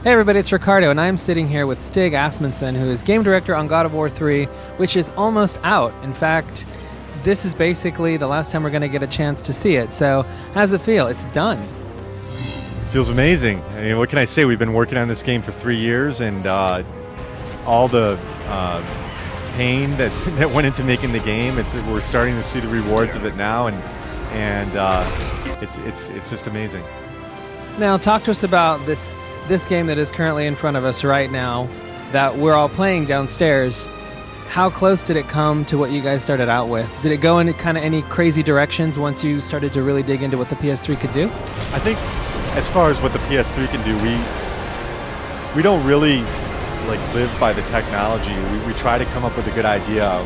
Hey everybody, it's Ricardo, and I'm sitting here with STIG ASMUSSEN, who is game director on God of War 3, which is almost out. In fact, this is basically the last time we're going to get a chance to see it. So, how does it feel? It's done. Feels amazing. I mean, what can I say? We've been working on this game for 3 years, and all the pain that went into making the game. We're starting to see the rewards of it now, and it's just amazing. Now, talk to us about this game that is currently in front of us right now, that we're all playing downstairs. How close did it come to what you guys started out with? Did it go in kind of any crazy directions once you started to really dig into what the PS3 could do? I think as far as what the PS3 can do, we don't really live by the technology. We try to come up with a good idea,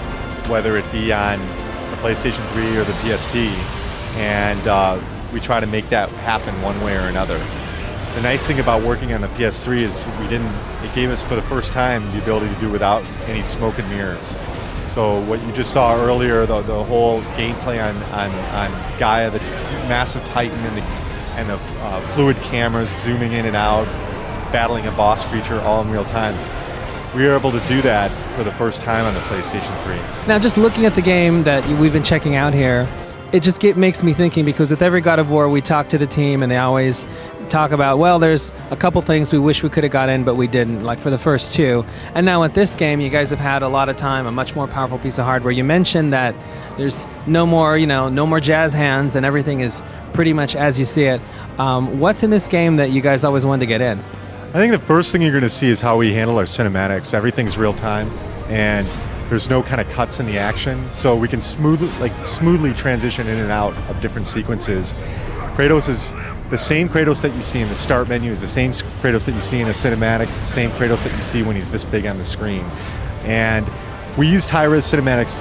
whether it be on the PlayStation 3 or the PSP, and we try to make that happen one way or another. The nice thing about working on the PS3 is it gave us for the first time the ability to do without any smoke and mirrors. So what you just saw earlier, the whole gameplay on Gaia, the massive Titan and the fluid cameras zooming in and out, battling a boss creature all in real time. We were able to do that for the first time on the PlayStation 3. Now, just looking at the game that we've been checking out here, it just makes me thinking, because with every God of War we talk to the team and they always talk about, well, there's a couple things we wish we could have got in but we didn't, like for the first two. And now with this game, you guys have had a lot of time, a much more powerful piece of hardware. You mentioned that there's no more jazz hands and everything is pretty much as you see it. What's in this game that you guys always wanted to get in? I think the first thing you're going to see is how we handle our cinematics. Everything's real time, and there's no kind of cuts in the action, so we can smoothly transition in and out of different sequences. Kratos is the same Kratos that you see in the start menu, is the same Kratos that you see in a cinematic, the same Kratos that you see when he's this big on the screen. And we used high-res cinematics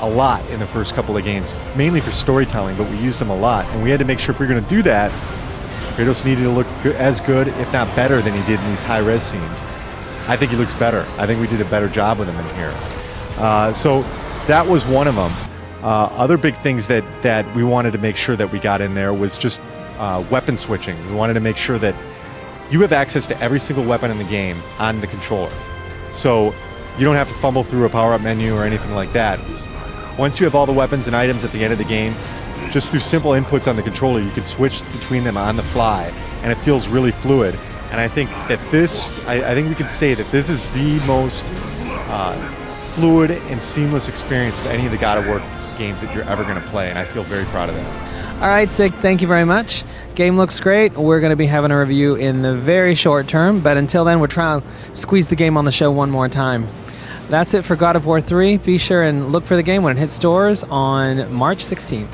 a lot in the first couple of games, mainly for storytelling, but we used them a lot, and we had to make sure if we were going to do that, Kratos needed to look as good, if not better, than he did in these high-res scenes. I think he looks better. I think we did a better job with him in here. So that was one of them. Other big things that we wanted to make sure that we got in there was just weapon switching. We wanted to make sure that you have access to every single weapon in the game on the controller. So you don't have to fumble through a power-up menu or anything like that. Once you have all the weapons and items at the end of the game, just through simple inputs on the controller, you can switch between them on the fly, and it feels really fluid. And I think that I think we can say that this is the most fluid and seamless experience of any of the God of War games that you're ever going to play, and I feel very proud of that. All right, STIG, thank you very much. Game looks great. We're going to be having a review in the very short term, but until then, we're trying to squeeze the game on the show one more time. That's it for God of War 3. Be sure and look for the game when it hits stores on March 16th.